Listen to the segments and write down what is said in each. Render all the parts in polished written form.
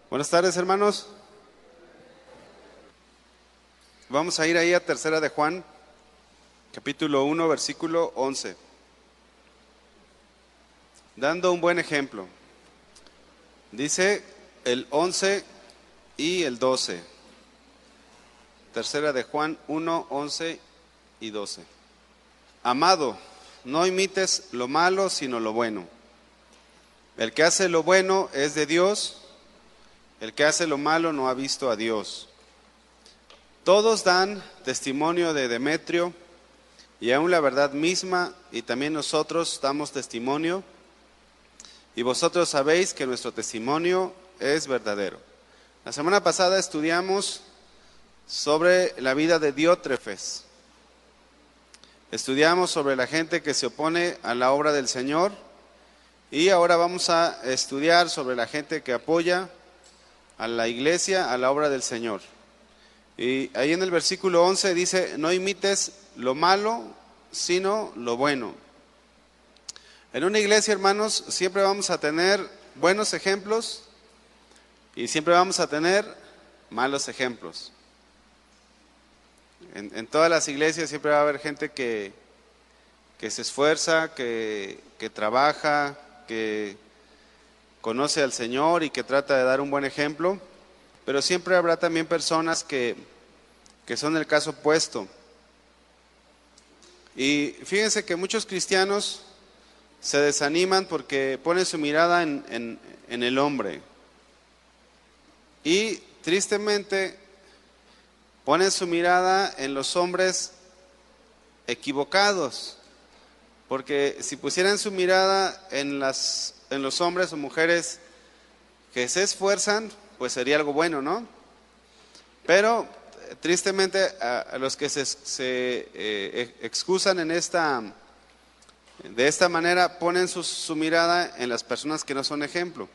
Buenas tardes, hermanos. Vamos a ir ahí a Tercera de Juan, capítulo 1, versículo 11. Dando un buen ejemplo. Dice el 11 y el 12. Tercera de Juan 1, 11 y 12. Amado, no imites lo malo, sino lo bueno. El que hace lo bueno es de Dios, el que hace lo malo no ha visto a Dios. Todos dan testimonio de Demetrio, y aún la verdad misma, y también nosotros damos testimonio, y vosotros sabéis que nuestro testimonio es verdadero. La semana pasada estudiamos sobre la vida de Diótrefes. Estudiamos sobre la gente que se opone a la obra del Señor, y ahora vamos a estudiar sobre la gente que apoya a la iglesia, a la obra del Señor. Y ahí en el versículo 11 dice, no imites lo malo, sino lo bueno. En una iglesia, hermanos, siempre vamos a tener buenos ejemplos y siempre vamos a tener malos ejemplos. En todas las iglesias siempre va a haber gente que se esfuerza, que trabaja, que conoce al Señor y que trata de dar un buen ejemplo, pero siempre habrá también personas que son el caso opuesto. Y fíjense que muchos cristianos se desaniman porque ponen su mirada en el hombre. Y tristemente ponen su mirada en los hombres equivocados. Porque si pusieran su mirada en los hombres o mujeres que se esfuerzan, pues sería algo bueno, ¿no? Pero tristemente a los que se excusan de esta manera, ponen su mirada en las personas que no son ejemplo.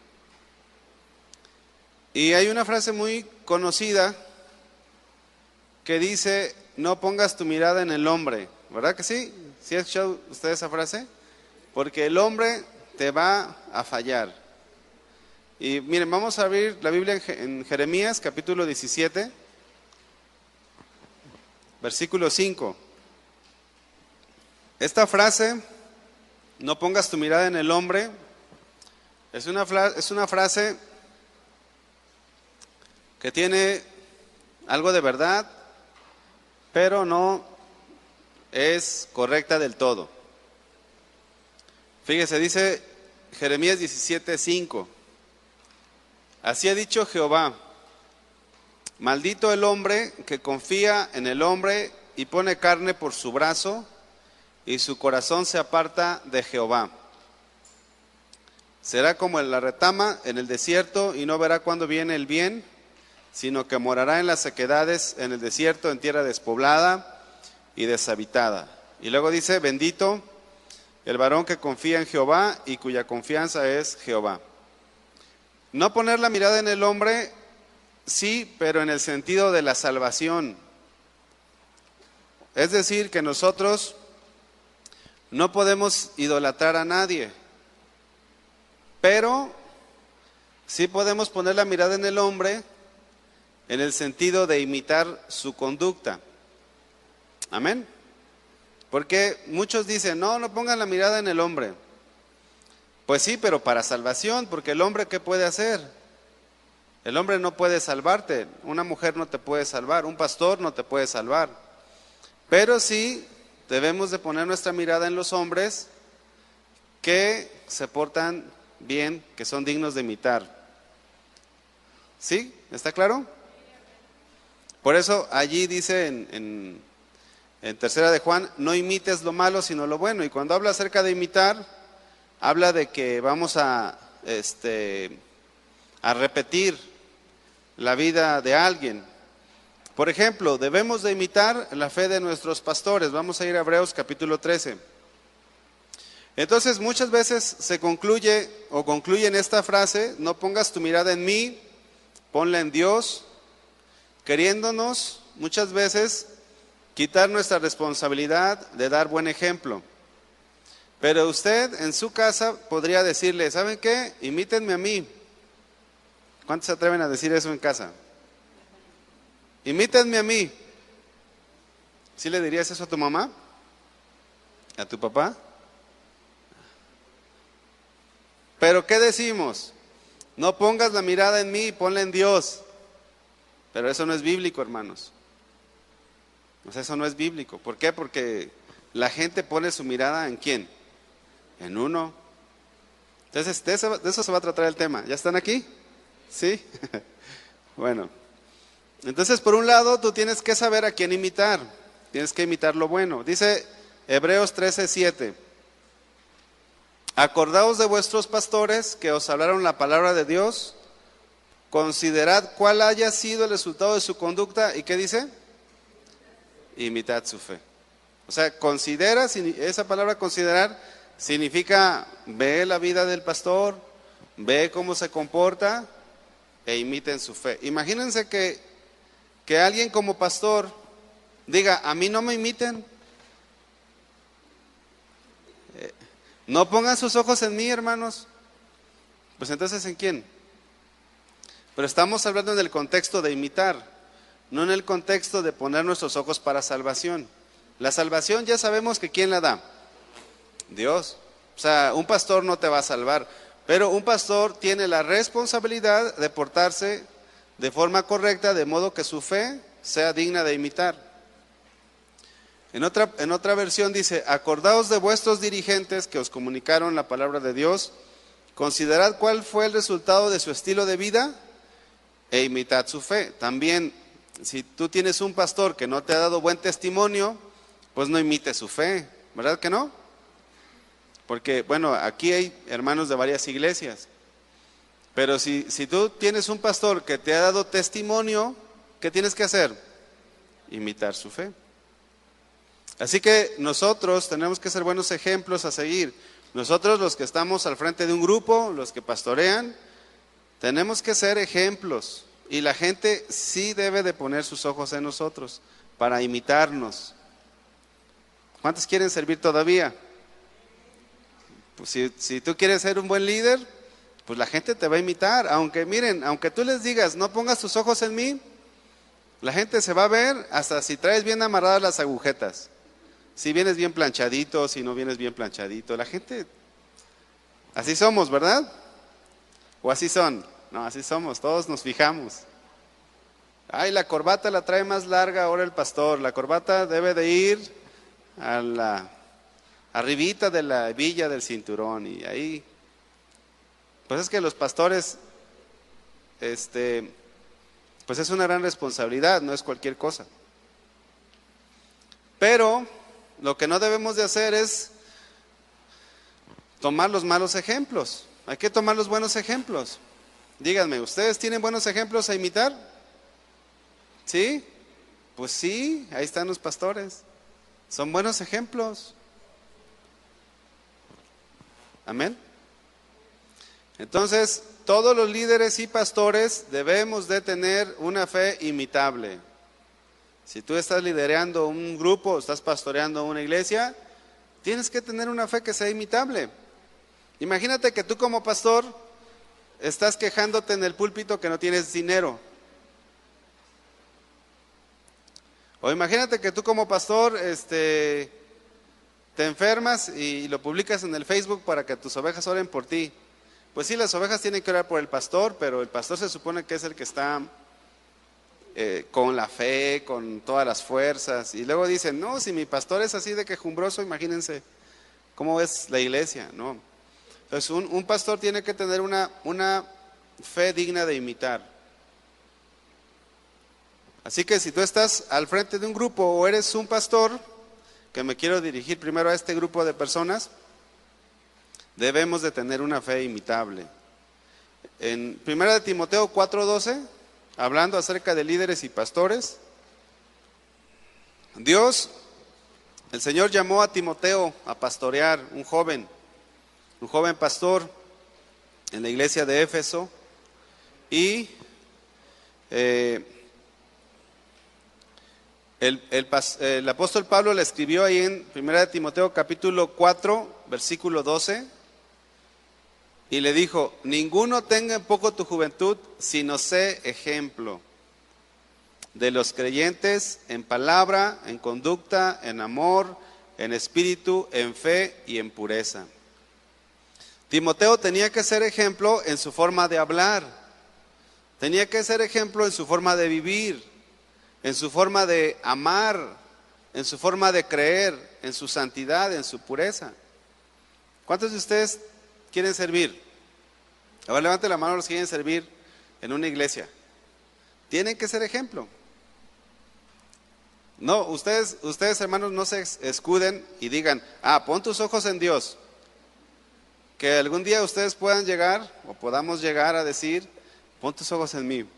Y hay una frase muy conocida que dice, no pongas tu mirada en el hombre, ¿verdad que sí? ¿Sí ha escuchado usted esa frase? Porque el hombre te va a fallar. Y miren, vamos a abrir la Biblia en Jeremías capítulo 17, versículo 5. Esta frase, no pongas tu mirada en el hombre, es una frase que tiene algo de verdad, pero no es correcta del todo. Fíjese, dice Jeremías 17, 5. Así ha dicho Jehová, maldito el hombre que confía en el hombre y pone carne por su brazo, y su corazón se aparta de Jehová. Será como la retama en el desierto, y no verá cuándo viene el bien, sino que morará en las sequedades, en el desierto, en tierra despoblada y deshabitada. Y luego dice, bendito el varón que confía en Jehová y cuya confianza es Jehová. No poner la mirada en el hombre, sí, pero en el sentido de la salvación. Es decir, que nosotros no podemos idolatrar a nadie, pero sí podemos poner la mirada en el hombre en el sentido de imitar su conducta. Amén. Porque muchos dicen, no pongan la mirada en el hombre. Pues sí, pero para salvación, porque el hombre, ¿qué puede hacer? El hombre no puede salvarte, una mujer no te puede salvar, un pastor no te puede salvar. Pero sí debemos de poner nuestra mirada en los hombres que se portan bien, que son dignos de imitar. ¿Sí? ¿Está claro? Por eso allí dice en Tercera de Juan, no imites lo malo sino lo bueno. Y cuando habla acerca de imitar, habla de que vamos a repetir la vida de alguien. Por ejemplo, debemos de imitar la fe de nuestros pastores. Vamos a ir a Hebreos capítulo 13. Entonces muchas veces se concluye en esta frase, no pongas tu mirada en mí, ponla en Dios, queriéndonos muchas veces quitar nuestra responsabilidad de dar buen ejemplo. Pero usted en su casa podría decirle, ¿saben qué? Imítenme a mí. ¿Cuántos se atreven a decir eso en casa? Imítenme a mí. ¿Sí le dirías eso a tu mamá? ¿A tu papá? Pero ¿qué decimos? No pongas la mirada en mí, ponla en Dios. Pero eso no es bíblico, hermanos. O sea, eso no es bíblico. ¿Por qué? Porque la gente pone su mirada ¿en quién? En uno. Entonces, de eso se va a tratar el tema. ¿Ya están aquí? ¿Sí? Bueno. Entonces, por un lado, tú tienes que saber a quién imitar. Tienes que imitar lo bueno. Dice Hebreos 13:7. Acordaos de vuestros pastores que os hablaron la palabra de Dios. Considerad cuál haya sido el resultado de su conducta. ¿Y qué dice? Imitad su fe. O sea, considera, esa palabra considerar significa ve la vida del pastor, ve cómo se comporta e imiten su fe. Imagínense que alguien como pastor diga, a mí no me imiten. No pongan sus ojos en mí, hermanos. Pues entonces, ¿en quién? Pero estamos hablando en el contexto de imitar, no en el contexto de poner nuestros ojos para salvación. La salvación ya sabemos que ¿quién la da? Dios. O sea, un pastor no te va a salvar, pero un pastor tiene la responsabilidad de portarse de forma correcta, de modo que su fe sea digna de imitar. En otra versión dice, acordaos de vuestros dirigentes que os comunicaron la palabra de Dios, considerad cuál fue el resultado de su estilo de vida e imitad su fe. También, si tú tienes un pastor que no te ha dado buen testimonio, pues no imites su fe, ¿verdad que no? Porque, bueno, aquí hay hermanos de varias iglesias, pero si tú tienes un pastor que te ha dado testimonio, ¿qué tienes que hacer? Imitar su fe. Así que nosotros tenemos que ser buenos ejemplos a seguir. Nosotros los que estamos al frente de un grupo, los que pastorean, tenemos que ser ejemplos. Y la gente sí debe de poner sus ojos en nosotros para imitarnos. ¿Cuántos quieren servir todavía? Pues si tú quieres ser un buen líder, pues la gente te va a imitar. Aunque miren, aunque tú les digas, no pongas tus ojos en mí, la gente se va a ver hasta si traes bien amarradas las agujetas. Si vienes bien planchadito, si no vienes bien planchadito. La gente, así somos, ¿verdad? ¿O así son? No, así somos, todos nos fijamos. Ay, la corbata la trae más larga ahora el pastor. La corbata debe de ir a la arribita de la hebilla del cinturón. Y ahí, pues es que los pastores, pues es una gran responsabilidad, no es cualquier cosa. Pero lo que no debemos de hacer es tomar los malos ejemplos. Hay que tomar los buenos ejemplos. Díganme, ¿ustedes tienen buenos ejemplos a imitar? ¿Sí? Pues sí, ahí están los pastores. Son buenos ejemplos. Amén. Entonces, todos los líderes y pastores debemos de tener una fe imitable. Si tú estás liderando un grupo, estás pastoreando una iglesia, tienes que tener una fe que sea imitable. Imagínate que tú como pastor estás quejándote en el púlpito que no tienes dinero. O imagínate que tú como pastor te enfermas y lo publicas en el Facebook para que tus ovejas oren por ti. Pues sí, las ovejas tienen que orar por el pastor, pero el pastor se supone que es el que está con la fe, con todas las fuerzas. Y luego dicen, no, si mi pastor es así de quejumbroso, imagínense cómo es la iglesia, ¿no? Entonces un pastor tiene que tener una fe digna de imitar. Así que si tú estás al frente de un grupo o eres un pastor, que me quiero dirigir primero a este grupo de personas, debemos de tener una fe imitable. En 1 Timoteo 4:12, hablando acerca de líderes y pastores, el Señor llamó a Timoteo a pastorear, un joven pastor en la iglesia de Éfeso, y el apóstol Pablo le escribió ahí en 1 Timoteo capítulo 4, versículo 12, Y le dijo, ninguno tenga en poco tu juventud, sino sé ejemplo de los creyentes en palabra, en conducta, en amor, en espíritu, en fe y en pureza. Timoteo tenía que ser ejemplo en su forma de hablar, tenía que ser ejemplo en su forma de vivir, en su forma de amar, en su forma de creer, en su santidad, en su pureza. ¿Cuántos de ustedes quieren servir? A ver, levante la mano los que quieren servir en una iglesia. Tienen que ser ejemplo. No, ustedes hermanos no se escuden y digan, pon tus ojos en Dios. Que algún día ustedes puedan llegar o podamos llegar a decir, pon tus ojos en mí.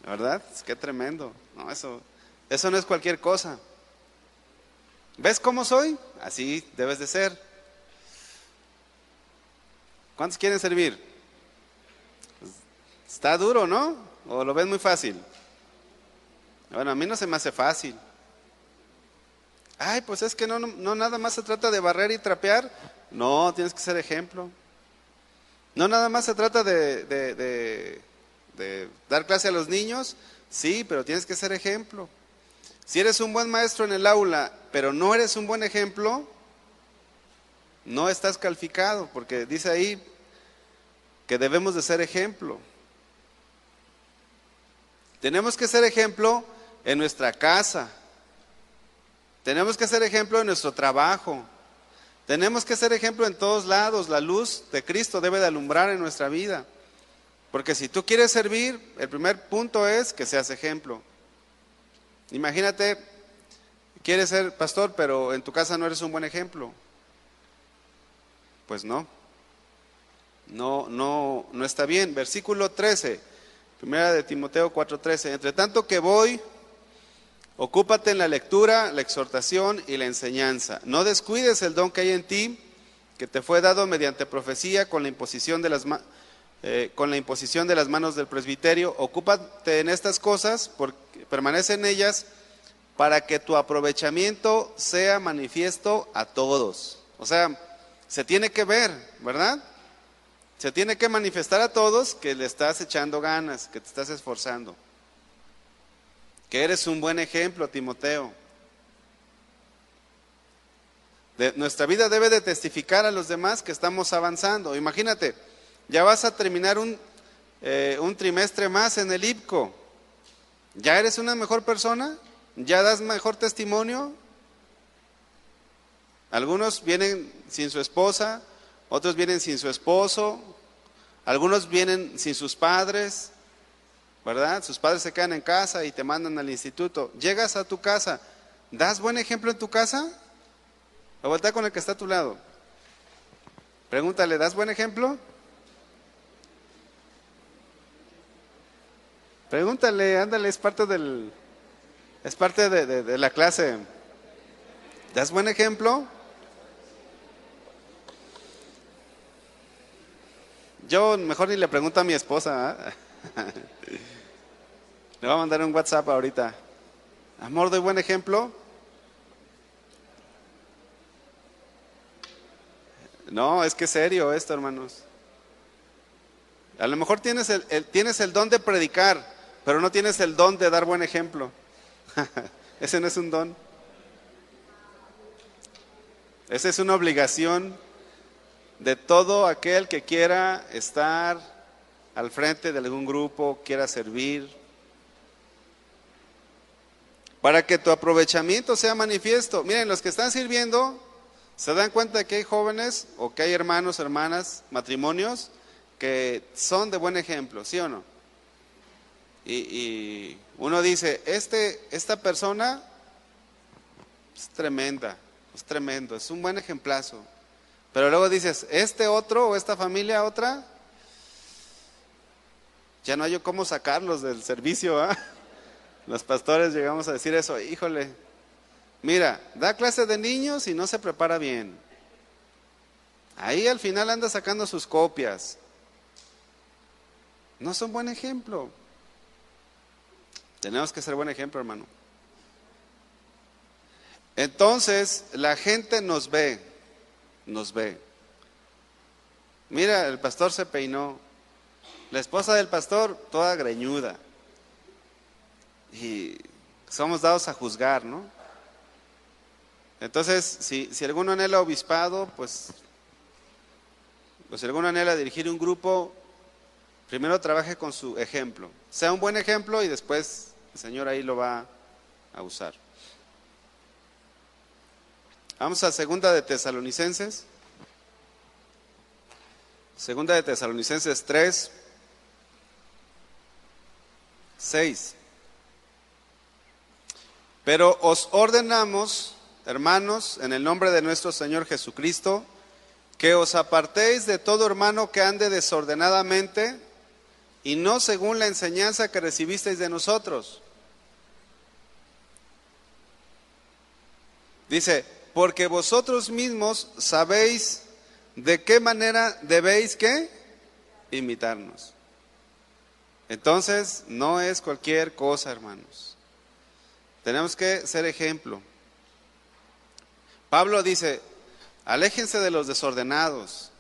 ¿Verdad? Qué tremendo. No, eso no es cualquier cosa. ¿Ves cómo soy? Así debes de ser. ¿Cuántos quieren servir? Está duro, ¿no? ¿O lo ven muy fácil? Bueno, a mí no se me hace fácil. Ay, pues es que no nada más se trata de barrer y trapear. No, tienes que ser ejemplo. No nada más se trata de dar clase a los niños. Sí, pero tienes que ser ejemplo. Si eres un buen maestro en el aula, pero no eres un buen ejemplo, no estás calificado, porque dice ahí que debemos de ser ejemplo. Tenemos que ser ejemplo en nuestra casa. Tenemos que ser ejemplo en nuestro trabajo. Tenemos que ser ejemplo en todos lados. La luz de Cristo debe de alumbrar en nuestra vida. Porque si tú quieres servir, el primer punto es que seas ejemplo. Imagínate, quieres ser pastor, pero en tu casa no eres un buen ejemplo. Pues no está bien. Versículo 13, primera de Timoteo 4:13. Entre tanto que voy, ocúpate en la lectura, la exhortación y la enseñanza. No descuides el don que hay en ti, que te fue dado mediante profecía con la imposición de las manos del presbiterio. Ocúpate en estas cosas, permanece en ellas, para que tu aprovechamiento sea manifiesto a todos. O sea, se tiene que ver, ¿verdad? Se tiene que manifestar a todos que le estás echando ganas, que te estás esforzando. Que eres un buen ejemplo, Timoteo. Nuestra vida debe de testificar a los demás que estamos avanzando. Imagínate, ya vas a terminar un trimestre más en el IPCO. ¿Ya eres una mejor persona? ¿Ya das mejor testimonio? Algunos vienen sin su esposa, otros vienen sin su esposo, algunos vienen sin sus padres, ¿verdad? Sus padres se quedan en casa y te mandan al instituto. Llegas a tu casa, ¿das buen ejemplo en tu casa? O voltea con el que está a tu lado. Pregúntale, ¿das buen ejemplo? Pregúntale, ándale, es parte de la clase. ¿Das buen ejemplo? Yo mejor ni le pregunto a mi esposa. Le voy a mandar un WhatsApp ahorita. Amor, ¿doy buen ejemplo? No, es que es serio esto, hermanos. A lo mejor tienes el don de predicar, pero no tienes el don de dar buen ejemplo. Ese no es un don. Esa es una obligación de todo aquel que quiera estar al frente de algún grupo, quiera servir, para que tu aprovechamiento sea manifiesto. Miren, los que están sirviendo se dan cuenta de que hay jóvenes o que hay hermanos, hermanas, matrimonios que son de buen ejemplo, ¿sí o no? Y uno dice, esta persona es tremenda, es tremendo, es un buen ejemplazo. Pero luego dices, este otro o esta familia otra, ya no hay cómo sacarlos del servicio, ¿eh? Los pastores llegamos a decir eso, híjole, mira, da clase de niños y no se prepara bien. Ahí al final anda sacando sus copias. No son buen ejemplo. Tenemos que ser buen ejemplo, hermano. Entonces, la gente nos ve. Mira, el pastor se peinó. La esposa del pastor, toda greñuda. Y somos dados a juzgar, ¿no? Entonces, si alguno anhela obispado, pues si alguno anhela dirigir un grupo, primero trabaje con su ejemplo. Sea un buen ejemplo y después el Señor ahí lo va a usar. Vamos a Segunda de Tesalonicenses. Segunda de Tesalonicenses 3, 6. Pero os ordenamos, hermanos, en el nombre de nuestro Señor Jesucristo, que os apartéis de todo hermano que ande desordenadamente y no según la enseñanza que recibisteis de nosotros. Dice, porque vosotros mismos sabéis de qué manera debéis ¿qué? Imitarnos. Entonces, no es cualquier cosa, hermanos. Tenemos que ser ejemplo. Pablo dice, aléjense de los desordenados.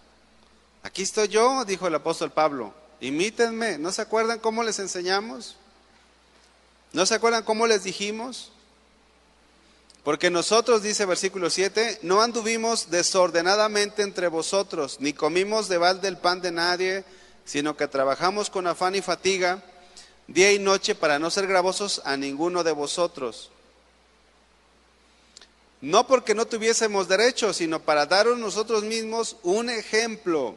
Aquí estoy yo, dijo el apóstol Pablo, imítenme. ¿No se acuerdan cómo les enseñamos? ¿No se acuerdan cómo les dijimos? Porque nosotros, dice versículo 7, no anduvimos desordenadamente entre vosotros, ni comimos de balde el pan de nadie, sino que trabajamos con afán y fatiga, día y noche, para no ser gravosos a ninguno de vosotros. No porque no tuviésemos derecho, sino para daros nosotros mismos un ejemplo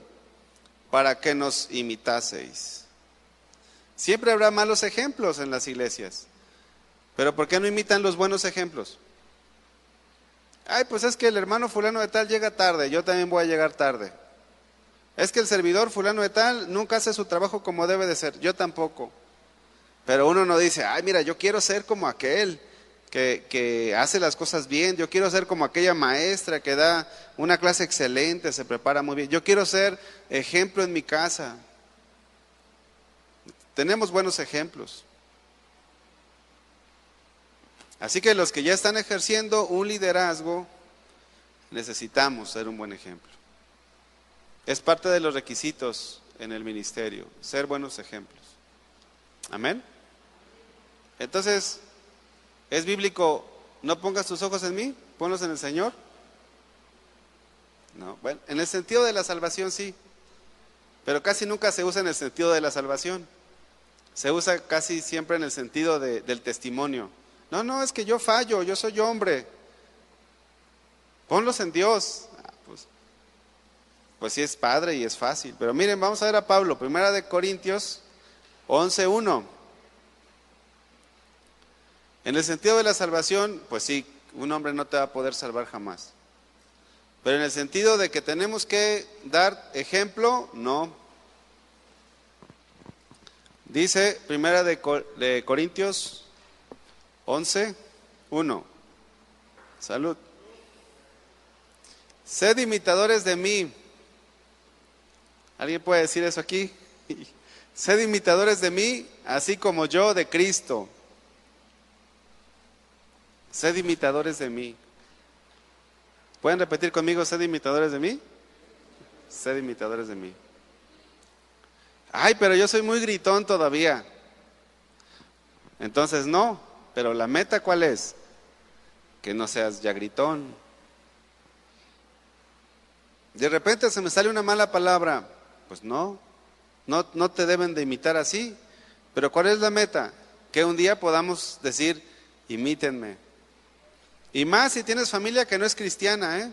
para que nos imitaseis. Siempre habrá malos ejemplos en las iglesias, pero ¿por qué no imitan los buenos ejemplos? Ay, pues es que el hermano fulano de tal llega tarde, yo también voy a llegar tarde. Es que el servidor fulano de tal nunca hace su trabajo como debe de ser, yo tampoco. Pero uno no dice, ay, mira, yo quiero ser como aquel que hace las cosas bien, yo quiero ser como aquella maestra que da una clase excelente, se prepara muy bien, yo quiero ser ejemplo en mi casa. Tenemos buenos ejemplos. Así que los que ya están ejerciendo un liderazgo, necesitamos ser un buen ejemplo. Es parte de los requisitos en el ministerio, ser buenos ejemplos. Amén. Entonces, ¿es bíblico no pongas tus ojos en mí, ponlos en el Señor? No, bueno, en el sentido de la salvación sí, pero casi nunca se usa en el sentido de la salvación. Se usa casi siempre en el sentido del testimonio. No, es que yo fallo, yo soy hombre. Ponlos en Dios. Pues sí es padre y es fácil. Pero miren, vamos a ver a Pablo, Primera de Corintios 11:1. En el sentido de la salvación, pues sí, un hombre no te va a poder salvar jamás. Pero en el sentido de que tenemos que dar ejemplo, no. Dice Primera de Corintios 11:1. Salud. Sed imitadores de mí. ¿Alguien puede decir eso aquí? Sed imitadores de mí, así como yo de Cristo. Sed imitadores de mí. ¿Pueden repetir conmigo, sed imitadores de mí? Sed imitadores de mí. Ay, pero yo soy muy gritón todavía. Entonces no, pero la meta ¿cuál es? Que no seas ya gritón. De repente se me sale una mala palabra, pues no te deben de imitar así. Pero ¿cuál es la meta? Que un día podamos decir, imítenme. Y más si tienes familia que no es cristiana,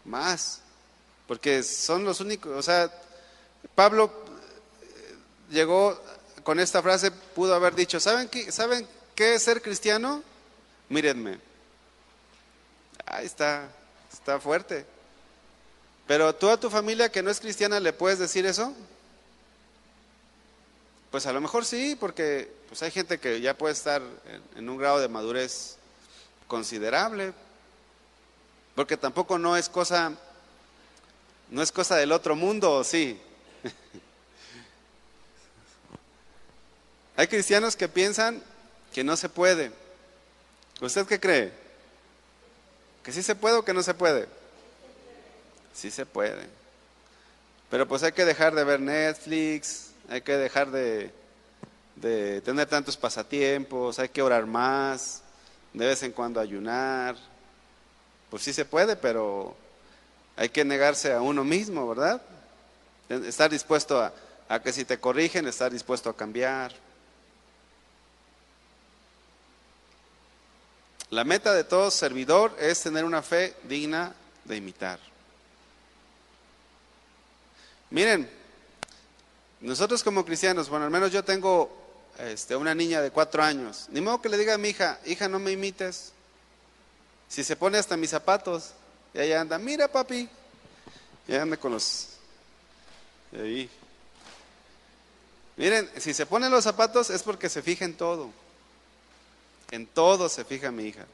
más, porque son los únicos, o sea, Pablo llegó con esta frase, pudo haber dicho, ¿saben qué es ser cristiano? Mírenme. Ahí está fuerte. Pero tú a tu familia que no es cristiana, ¿le puedes decir eso? Pues a lo mejor sí, porque pues hay gente que ya puede estar en un grado de madurez considerable, porque tampoco no es cosa del otro mundo, ¿o sí? Hay cristianos que piensan que no se puede. ¿Usted qué cree? ¿Que sí se puede o que no se puede? Sí se puede. Pero pues hay que dejar de ver Netflix, hay que dejar de tener tantos pasatiempos, hay que orar más, de vez en cuando ayunar. Pues sí se puede, pero hay que negarse a uno mismo, ¿verdad? Estar dispuesto a que si te corrigen, estar dispuesto a cambiar. La meta de todo servidor es tener una fe digna de imitar. Miren, nosotros como cristianos, bueno, al menos yo tengo una niña de 4 años. Ni modo que le diga a mi hija, hija, no me imites. Si se pone hasta mis zapatos, y ella anda, mira papi, y anda con los... Ahí. Miren, si se pone los zapatos es porque se fija en todo se fija mi hija.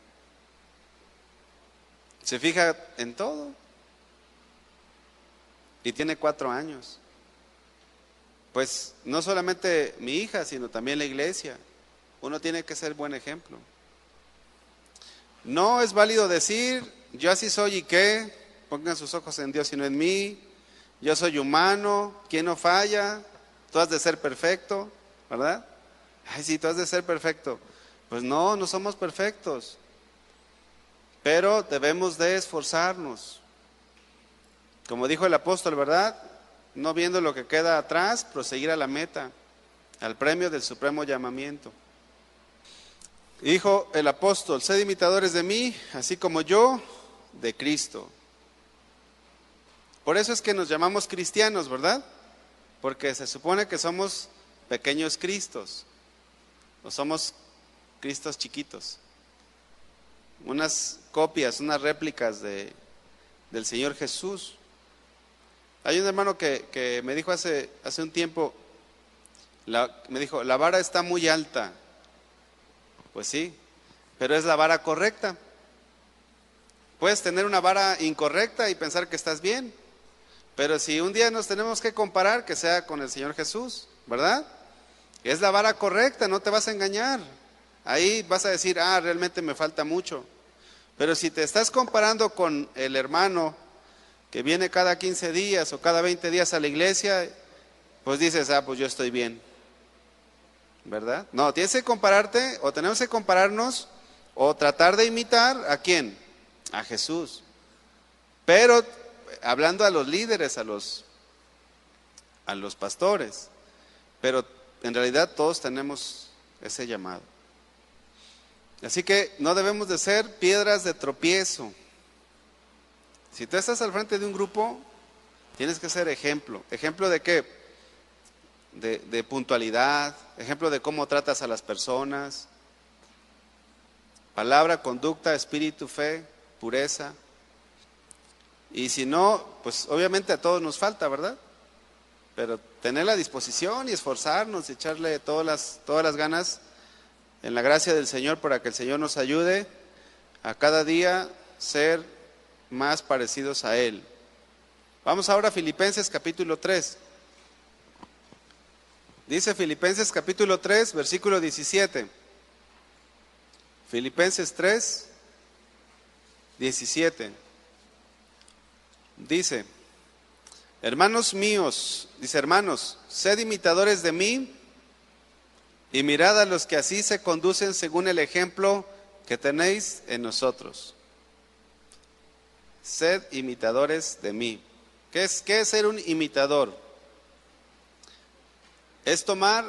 Se fija en todo. Y tiene 4 años. Pues no solamente mi hija, sino también la iglesia. Uno tiene que ser buen ejemplo. No es válido decir, yo así soy y qué, pongan sus ojos en Dios y no en mí, yo soy humano, ¿quién no falla? Tú has de ser perfecto, ¿verdad? Ay, sí, tú has de ser perfecto. Pues no, no somos perfectos, pero debemos de esforzarnos. Como dijo el apóstol, ¿verdad? No viendo lo que queda atrás, proseguir a la meta, al premio del supremo llamamiento. Dijo el apóstol, sed imitadores de mí, así como yo de Cristo. Por eso es que nos llamamos cristianos, ¿verdad? Porque se supone que somos pequeños Cristos, o somos Cristos chiquitos, unas copias, unas réplicas del Señor Jesús. Hay un hermano que me dijo hace un tiempo, me dijo, la vara está muy alta. Pues sí, pero es la vara correcta. Puedes tener una vara incorrecta y pensar que estás bien, pero si un día nos tenemos que comparar, que sea con el Señor Jesús, ¿verdad? Es la vara correcta, no te vas a engañar. Ahí vas a decir, realmente me falta mucho. Pero si te estás comparando con el hermano que viene cada 15 días o cada 20 días a la iglesia, pues dices, pues yo estoy bien, ¿verdad? No, tienes que compararte, o tenemos que compararnos, o tratar de imitar ¿a quién? A Jesús. Pero hablando a los líderes, a los pastores, pero en realidad todos tenemos ese llamado. Así que no debemos de ser piedras de tropiezo. Si tú estás al frente de un grupo, tienes que ser ejemplo. ¿Ejemplo de qué? De puntualidad, ejemplo de cómo tratas a las personas, palabra, conducta, espíritu, fe, pureza. Y si no, pues obviamente a todos nos falta, ¿verdad? Pero tener la disposición y esforzarnos y echarle todas las ganas en la gracia del Señor para que el Señor nos ayude a cada día ser más parecidos a Él. Vamos ahora a Filipenses capítulo 3. Dice Filipenses capítulo 3, versículo 17. Filipenses 3, 17. Dice, hermanos míos, dice hermanos, sed imitadores de mí y mirad a los que así se conducen según el ejemplo que tenéis en nosotros. Sed imitadores de mí. ¿Qué es ser un imitador? Es tomar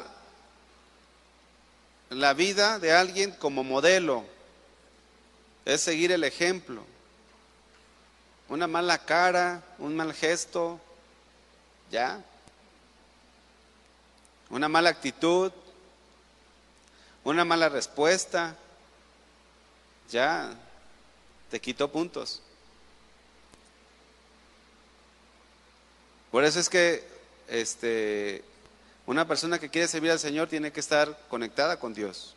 la vida de alguien como modelo, es seguir el ejemplo. Una mala cara, un mal gesto, ya. Una mala actitud, una mala respuesta, ya te quitó puntos. Por eso es que una persona que quiere servir al Señor tiene que estar conectada con Dios.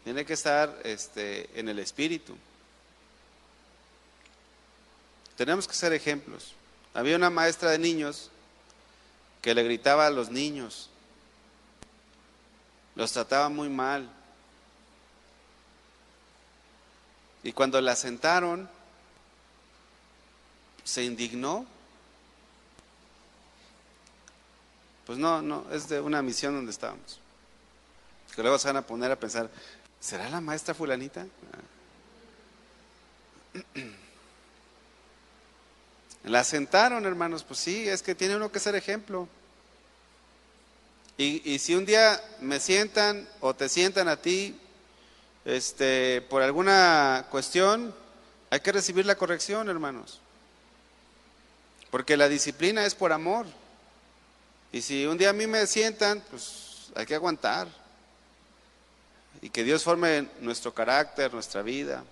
Tiene que estar en el Espíritu. Tenemos que ser ejemplos. Había una maestra de niños que le gritaba a los niños. Los trataba muy mal. Y cuando la sentaron, se indignó. Pues no, es de una misión donde estábamos. Que luego se van a poner a pensar, ¿será la maestra fulanita? La sentaron, hermanos, pues sí, es que tiene uno que ser ejemplo. Y si un día me sientan o te sientan a ti, por alguna cuestión, hay que recibir la corrección, hermanos. Porque la disciplina es por amor. Y si un día a mí me sientan, pues hay que aguantar. Y que Dios forme nuestro carácter, nuestra vida.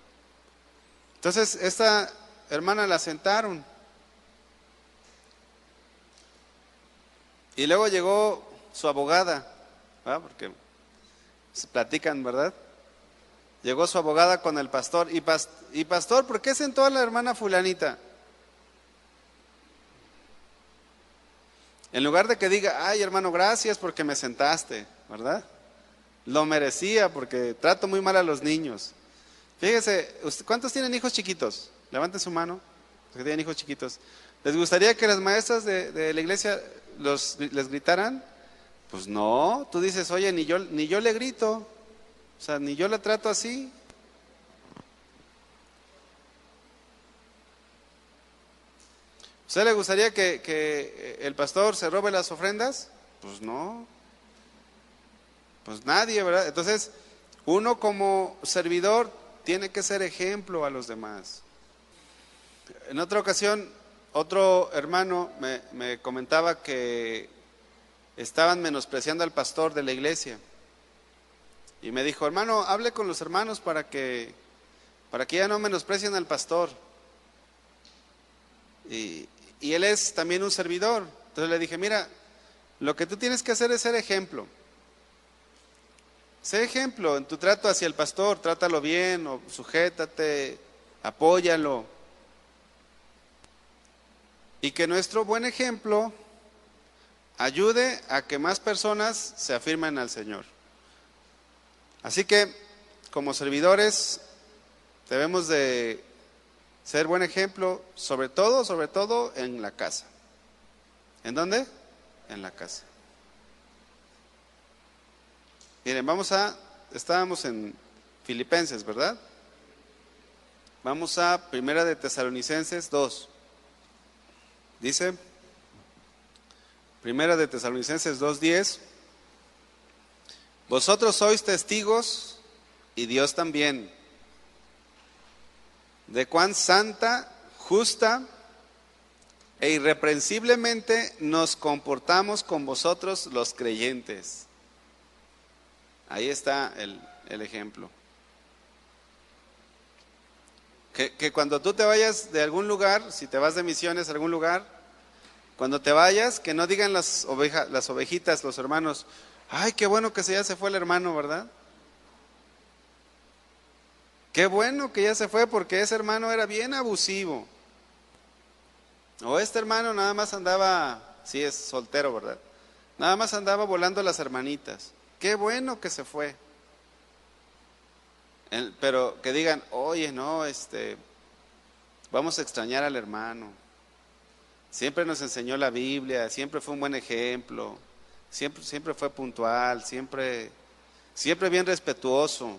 Entonces, esta hermana la sentaron. Y luego llegó su abogada, ¿verdad? Porque se platican, ¿verdad? Llegó su abogada con el pastor. Y pastor, ¿por qué sentó a la hermana fulanita? En lugar de que diga, ay hermano, gracias porque me sentaste, ¿verdad? Lo merecía porque trato muy mal a los niños. Fíjese, ¿cuántos tienen hijos chiquitos? Levanten su mano, los que tienen hijos chiquitos. ¿Les gustaría que las maestras de la iglesia les gritaran? Pues no, tú dices, oye, ni yo le grito, o sea, ni yo la trato así. ¿Usted le gustaría que el pastor se robe las ofrendas? Pues no, pues nadie, ¿verdad? Entonces, uno como servidor tiene que ser ejemplo a los demás. En otra ocasión, otro hermano me comentaba que estaban menospreciando al pastor de la iglesia. Y me dijo, hermano, hable con los hermanos para que ya no menosprecien al pastor. Y él es también un servidor. Entonces le dije, mira, lo que tú tienes que hacer es ser ejemplo. Sé ejemplo en tu trato hacia el pastor, trátalo bien, o sujétate, apóyalo. Y que nuestro buen ejemplo ayude a que más personas se afirmen al Señor. Así que, como servidores, debemos de ser buen ejemplo, sobre todo en la casa. ¿En dónde? En la casa. Miren, estábamos en Filipenses, ¿verdad? Vamos a Primera de Tesalonicenses 2. Dice, Primera de Tesalonicenses 2:10, vosotros sois testigos, y Dios también, de cuán santa, justa e irreprensiblemente nos comportamos con vosotros los creyentes. Ahí está el ejemplo. Que cuando tú te vayas de algún lugar, si te vas de misiones a algún lugar, cuando te vayas, que no digan las ovejitas, los hermanos, ay, qué bueno que ya se fue el hermano, ¿verdad? Qué bueno que ya se fue porque ese hermano era bien abusivo. O este hermano nada más andaba, sí es soltero, ¿verdad? Nada más andaba volando las hermanitas. Qué bueno que se fue. Pero que digan, oye, no, vamos a extrañar al hermano. Siempre nos enseñó la Biblia, siempre fue un buen ejemplo, siempre fue puntual, siempre bien respetuoso.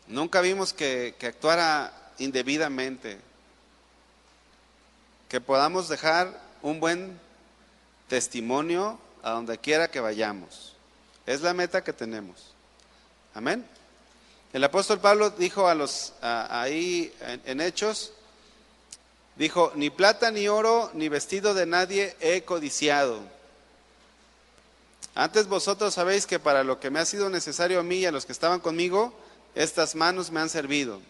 Nunca vimos que actuara indebidamente. Que podamos dejar un buen testimonio a donde quiera que vayamos. Es la meta que tenemos. Amén. El apóstol Pablo dijo ahí en Hechos, dijo, ni plata ni oro ni vestido de nadie he codiciado. Antes vosotros sabéis que para lo que me ha sido necesario a mí y a los que estaban conmigo, estas manos me han servido.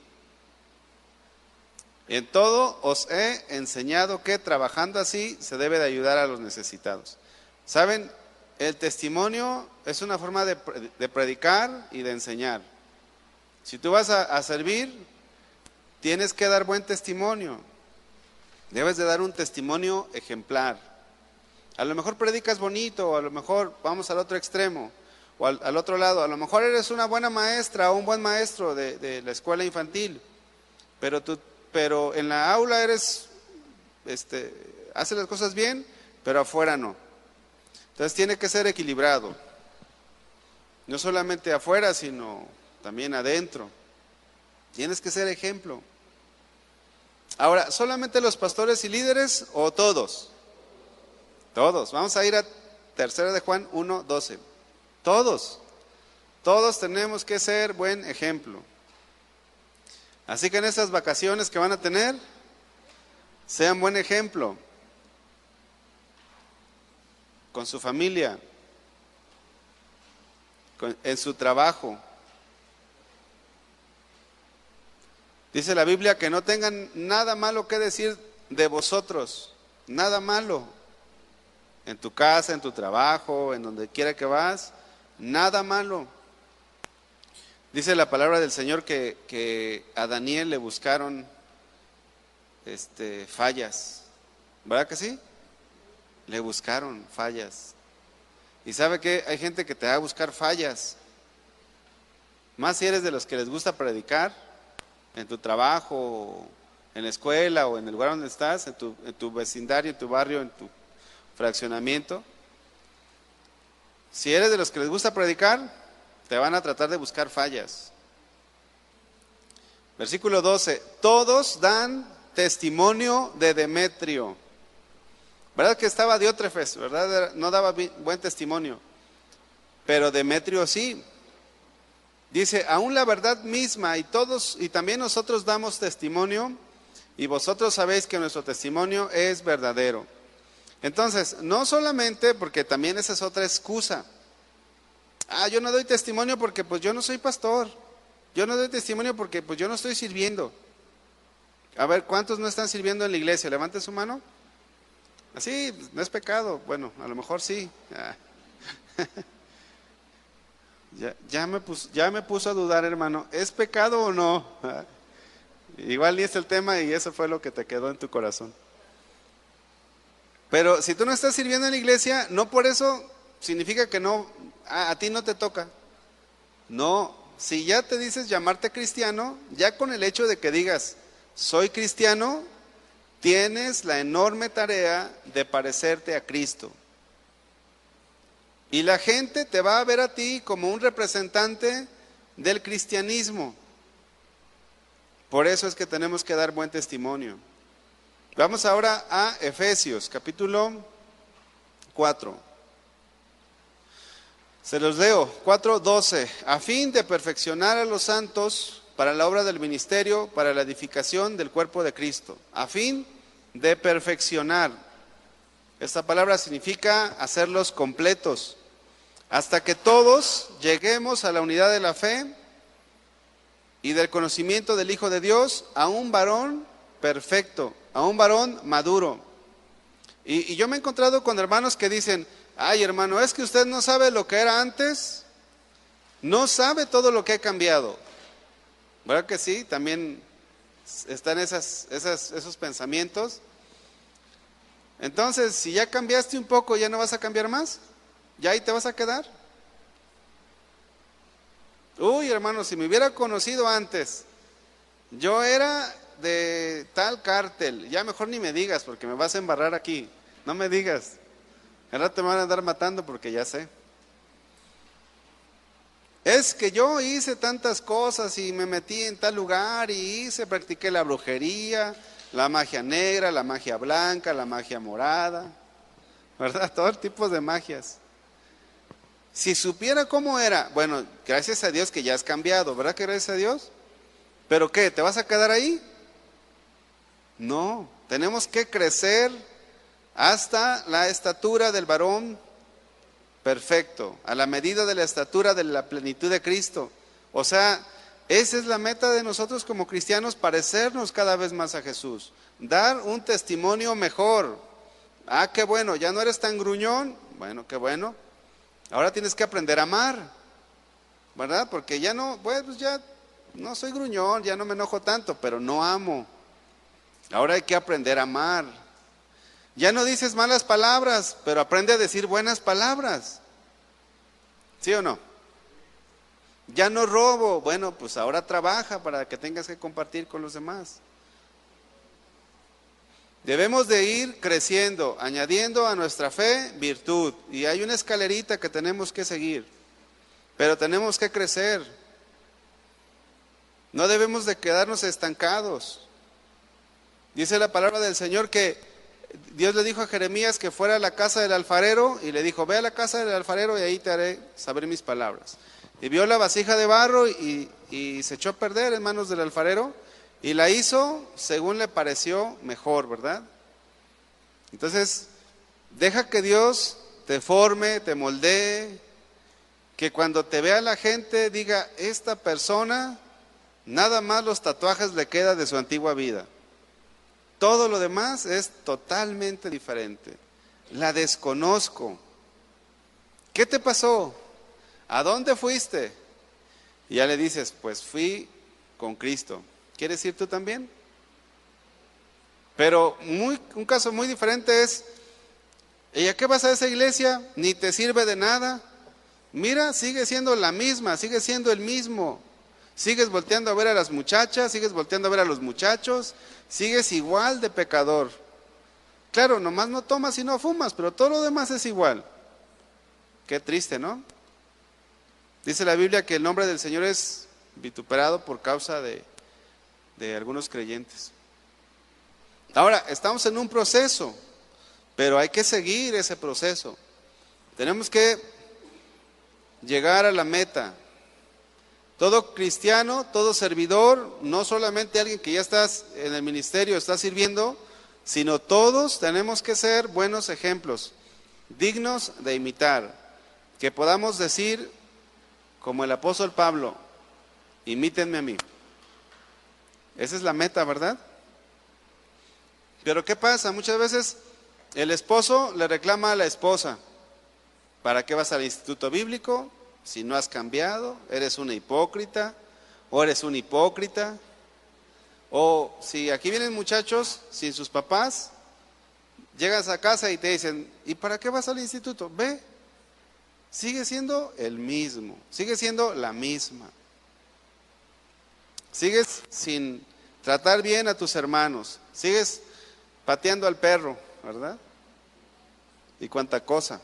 En todo os he enseñado que trabajando así se debe de ayudar a los necesitados. ¿Saben? El testimonio es una forma de predicar y de enseñar. Si tú vas a servir, tienes que dar buen testimonio. Debes de dar un testimonio ejemplar. A lo mejor predicas bonito, o a lo mejor vamos al otro extremo, o al otro lado. A lo mejor eres una buena maestra o un buen maestro de la escuela infantil, pero tu pero en la aula haces las cosas bien, pero afuera no. Entonces tiene que ser equilibrado. No solamente afuera, sino también adentro. Tienes que ser ejemplo. Ahora, ¿solamente los pastores y líderes o todos? Todos. Vamos a ir a 3 de Juan 1:12. Todos tenemos que ser buen ejemplo. Así que en esas vacaciones que van a tener, sean buen ejemplo con su familia, en su trabajo. Dice la Biblia que no tengan nada malo que decir de vosotros, nada malo. En tu casa, en tu trabajo, en donde quiera que vas, nada malo. Dice la palabra del Señor que a Daniel le buscaron fallas. ¿Verdad que sí? Le buscaron fallas. ¿Y sabe qué? Hay gente que te va a buscar fallas. Más si eres de los que les gusta predicar, en tu trabajo, en la escuela o en el lugar donde estás, en tu vecindario, en tu barrio, en tu fraccionamiento. Si eres de los que les gusta predicar, te van a tratar de buscar fallas. Versículo 12. Todos dan testimonio de Demetrio. ¿Verdad que estaba Diótrefes? ¿Verdad? No daba buen testimonio. Pero Demetrio sí. Dice, aún la verdad misma y también nosotros damos testimonio, y vosotros sabéis que nuestro testimonio es verdadero. Entonces, no solamente, porque también esa es otra excusa. Yo no doy testimonio porque pues yo no soy pastor. Yo no doy testimonio porque pues yo no estoy sirviendo. A ver, ¿cuántos no están sirviendo en la iglesia? Levanten su mano. Así, no es pecado. Bueno, a lo mejor sí. Ya me puso a dudar, hermano. ¿Es pecado o no? Igual ni es el tema y eso fue lo que te quedó en tu corazón. Pero si tú no estás sirviendo en la iglesia, no por eso significa que no, a ti no te toca. No, si ya te dices llamarte cristiano, ya con el hecho de que digas, soy cristiano, tienes la enorme tarea de parecerte a Cristo. Y la gente te va a ver a ti como un representante del cristianismo. Por eso es que tenemos que dar buen testimonio. Vamos ahora a Efesios, capítulo 4. Se los leo, 4:12. A fin de perfeccionar a los santos para la obra del ministerio, para la edificación del cuerpo de Cristo. A fin de perfeccionar. Esta palabra significa hacerlos completos, hasta que todos lleguemos a la unidad de la fe y del conocimiento del Hijo de Dios, a un varón perfecto, a un varón maduro. Y yo me he encontrado con hermanos que dicen, ay hermano, es que usted no sabe lo que era antes, no sabe todo lo que ha cambiado. ¿Verdad que sí? También están esos pensamientos. Entonces, si ya cambiaste un poco, ¿ya no vas a cambiar más? ¿Ya ahí te vas a quedar? Uy, hermano, si me hubiera conocido antes, yo era de tal cártel, ya mejor ni me digas porque me vas a embarrar aquí, no me digas, ahora te van a andar matando porque ya sé. Es que yo hice tantas cosas y me metí en tal lugar y practiqué la brujería, la magia negra, la magia blanca, la magia morada, ¿verdad? Todo tipo de magias. Si supiera cómo era, bueno, gracias a Dios que ya has cambiado, ¿verdad que gracias a Dios? ¿Pero qué? ¿Te vas a quedar ahí? No, tenemos que crecer hasta la estatura del varón perfecto, a la medida de la estatura de la plenitud de Cristo. O sea, esa es la meta de nosotros como cristianos, parecernos cada vez más a Jesús, dar un testimonio mejor. Qué bueno, ya no eres tan gruñón, bueno, qué bueno. Ahora tienes que aprender a amar, ¿verdad? Porque ya no, pues ya no soy gruñón, ya no me enojo tanto, pero no amo. Ahora hay que aprender a amar. Ya no dices malas palabras, pero aprende a decir buenas palabras. ¿Sí o no? Ya no robo, bueno, pues ahora trabaja para que tengas que compartir con los demás. Debemos de ir creciendo, añadiendo a nuestra fe virtud. Y hay una escalerita que tenemos que seguir, pero tenemos que crecer. No debemos de quedarnos estancados. Dice la palabra del Señor que Dios le dijo a Jeremías que fuera a la casa del alfarero y le dijo, ve a la casa del alfarero y ahí te haré saber mis palabras. Y vio la vasija de barro y se echó a perder en manos del alfarero y la hizo según le pareció mejor, ¿verdad? Entonces, deja que Dios te forme, te moldee, que cuando te vea la gente diga, esta persona, nada más los tatuajes le queda de su antigua vida. Todo lo demás es totalmente diferente. La desconozco. ¿Qué te pasó? ¿A dónde fuiste? Y ya le dices, pues fui con Cristo. ¿Quieres ir tú también? Pero un caso muy diferente es, ¿y a qué vas a esa iglesia? Ni te sirve de nada. Mira, sigue siendo la misma, sigue siendo el mismo. Sigues volteando a ver a las muchachas, sigues volteando a ver a los muchachos, sigues igual de pecador. Claro, nomás no tomas y no fumas, pero todo lo demás es igual. Qué triste, ¿no? Dice la Biblia que el nombre del Señor es vituperado por causa de algunos creyentes. Ahora, estamos en un proceso, pero hay que seguir ese proceso. Tenemos que llegar a la meta. Todo cristiano, todo servidor, no solamente alguien que ya estás en el ministerio, está sirviendo, sino todos tenemos que ser buenos ejemplos, dignos de imitar, que podamos decir, como el apóstol Pablo, imítenme a mí. Esa es la meta, ¿verdad? Pero ¿qué pasa? Muchas veces el esposo le reclama a la esposa, ¿para qué vas al instituto bíblico? Si no has cambiado, eres una hipócrita, o eres un hipócrita. O si aquí vienen muchachos sin sus papás, llegas a casa y te dicen, ¿y para qué vas al instituto? Ve, sigue siendo el mismo, sigue siendo la misma. Sigues sin tratar bien a tus hermanos, sigues pateando al perro, ¿verdad? Y cuánta cosa.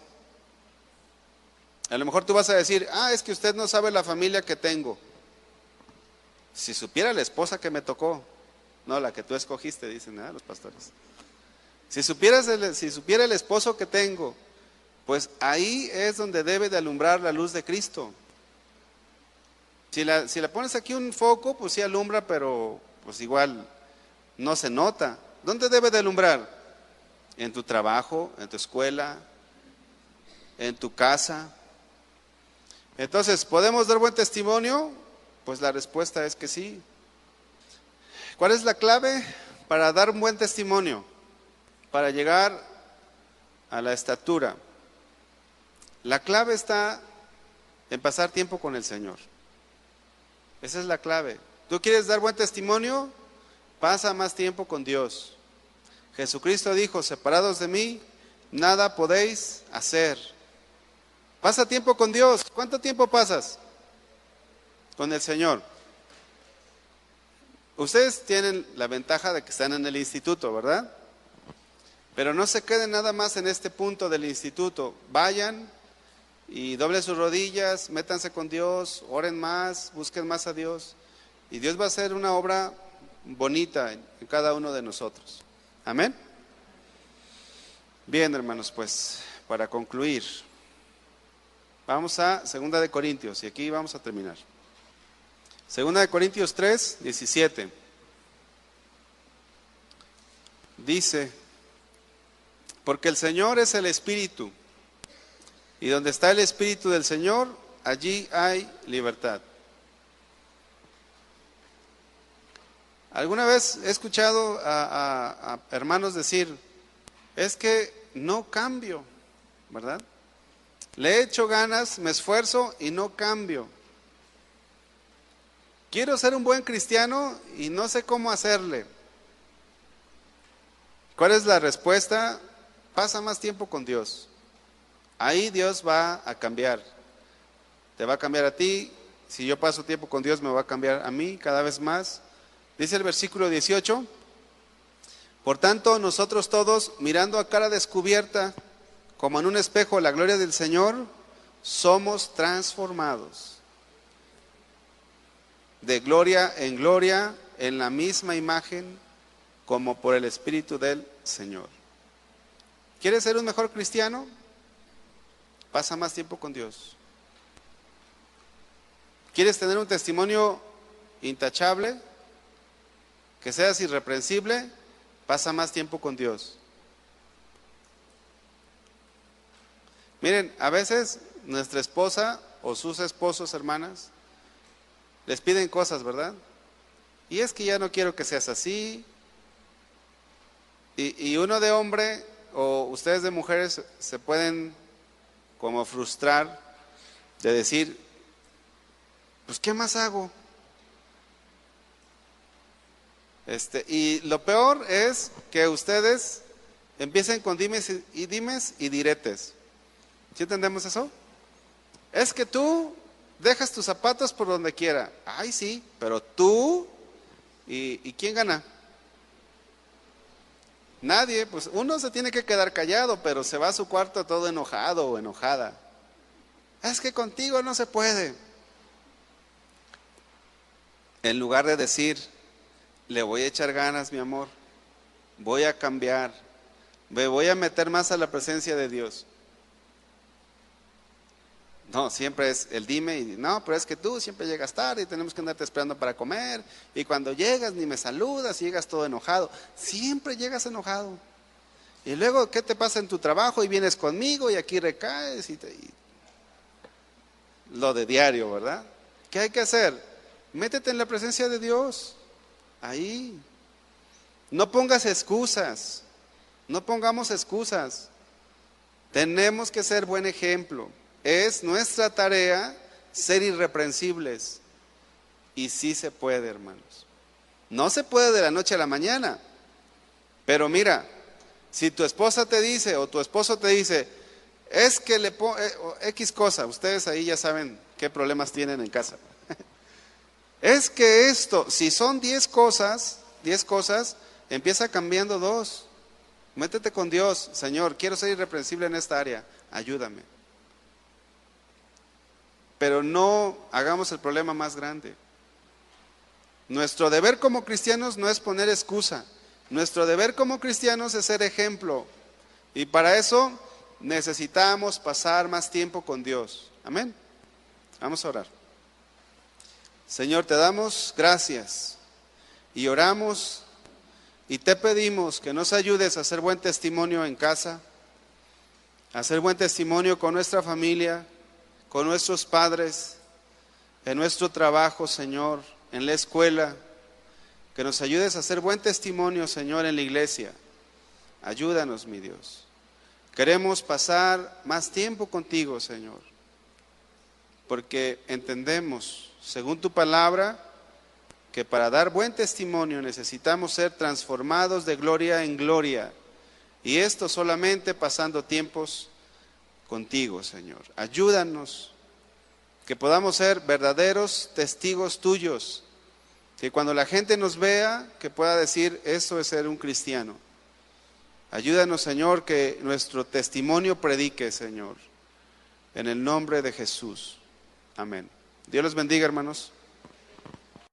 A lo mejor tú vas a decir, es que usted no sabe la familia que tengo. Si supiera la esposa que me tocó, no la que tú escogiste, dicen los pastores. Si supiera el esposo que tengo, pues ahí es donde debe de alumbrar la luz de Cristo. Si la pones aquí un foco, pues sí alumbra, pero pues igual no se nota. ¿Dónde debe de alumbrar? En tu trabajo, en tu escuela, en tu casa. Entonces, ¿podemos dar buen testimonio? Pues la respuesta es que sí. ¿Cuál es la clave para dar un buen testimonio? Para llegar a la estatura. La clave está en pasar tiempo con el Señor. Esa es la clave. ¿Tú quieres dar buen testimonio? Pasa más tiempo con Dios. Jesucristo dijo, separados de mí, nada podéis hacer. Pasa tiempo con Dios. ¿Cuánto tiempo pasas con el Señor? Ustedes tienen la ventaja de que están en el instituto, ¿verdad? Pero no se queden nada más en este punto del instituto. Vayan y doblen sus rodillas, métanse con Dios, oren más, busquen más a Dios. Y Dios va a hacer una obra bonita en cada uno de nosotros. Amén. Bien, hermanos, pues para concluir, vamos a 2 de Corintios y aquí vamos a terminar. 2 de Corintios 3, 17. Dice, porque el Señor es el Espíritu, y donde está el Espíritu del Señor, allí hay libertad. Alguna vez he escuchado a hermanos decir, es que no cambio, ¿verdad? Le he hecho ganas, me esfuerzo y no cambio. Quiero ser un buen cristiano y no sé cómo hacerle. ¿Cuál es la respuesta? Pasa más tiempo con Dios. Ahí Dios va a cambiar. Te va a cambiar a ti. Si yo paso tiempo con Dios, me va a cambiar a mí cada vez más. Dice el versículo 18, Por tanto, nosotros todos, mirando a cara descubierta, como en un espejo, la gloria del Señor, somos transformados de gloria en la misma imagen, como por el Espíritu del Señor. ¿Quieres ser un mejor cristiano? Pasa más tiempo con Dios. ¿Quieres tener un testimonio intachable? Que seas irreprensible, pasa más tiempo con Dios. Miren, a veces nuestra esposa o sus esposos, hermanas, les piden cosas, ¿verdad? Y es que ya no quiero que seas así. Y uno de hombre o ustedes de mujeres se pueden como frustrar de decir, pues ¿qué más hago? Y lo peor es que ustedes empiecen con dimes y diretes. ¿Sí entendemos eso? Es que tú dejas tus zapatos por donde quiera. Ay, sí, pero tú, ¿y quién gana? Nadie, pues uno se tiene que quedar callado, pero se va a su cuarto todo enojado o enojada. Es que contigo no se puede. En lugar de decir, le voy a echar ganas, mi amor, voy a cambiar, me voy a meter más a la presencia de Dios. No, siempre es el dime y no, pero es que tú siempre llegas tarde y tenemos que andarte esperando para comer, y cuando llegas ni me saludas y llegas todo enojado. Siempre llegas enojado. Y luego, ¿qué te pasa en tu trabajo? Y vienes conmigo y aquí recaes y lo de diario, ¿verdad? ¿Qué hay que hacer? Métete en la presencia de Dios. Ahí. No pongas excusas. No pongamos excusas. Tenemos que ser buen ejemplo. Es nuestra tarea ser irreprensibles. Y sí se puede, hermanos. No se puede de la noche a la mañana. Pero mira, si tu esposa te dice o tu esposo te dice, es que le pongo X cosa, ustedes ahí ya saben qué problemas tienen en casa. Es que esto, si son 10 cosas, empieza cambiando 2. Métete con Dios, Señor, quiero ser irreprensible en esta área, ayúdame. Pero no hagamos el problema más grande. Nuestro deber como cristianos no es poner excusa. Nuestro deber como cristianos es ser ejemplo. Y para eso necesitamos pasar más tiempo con Dios. Amén. Vamos a orar. Señor, te damos gracias y oramos y te pedimos que nos ayudes a hacer buen testimonio en casa, a hacer buen testimonio con nuestra familia, con nuestros padres, en nuestro trabajo, Señor, en la escuela. Que nos ayudes a hacer buen testimonio, Señor, en la iglesia. Ayúdanos, mi Dios. Queremos pasar más tiempo contigo, Señor, porque entendemos, según tu palabra, que para dar buen testimonio necesitamos ser transformados de gloria en gloria, y esto solamente pasando tiempos contigo, Señor. Ayúdanos, que podamos ser verdaderos testigos tuyos, que cuando la gente nos vea, que pueda decir, eso es ser un cristiano. Ayúdanos, Señor, que nuestro testimonio predique, Señor, en el nombre de Jesús. Amén. Dios los bendiga, hermanos.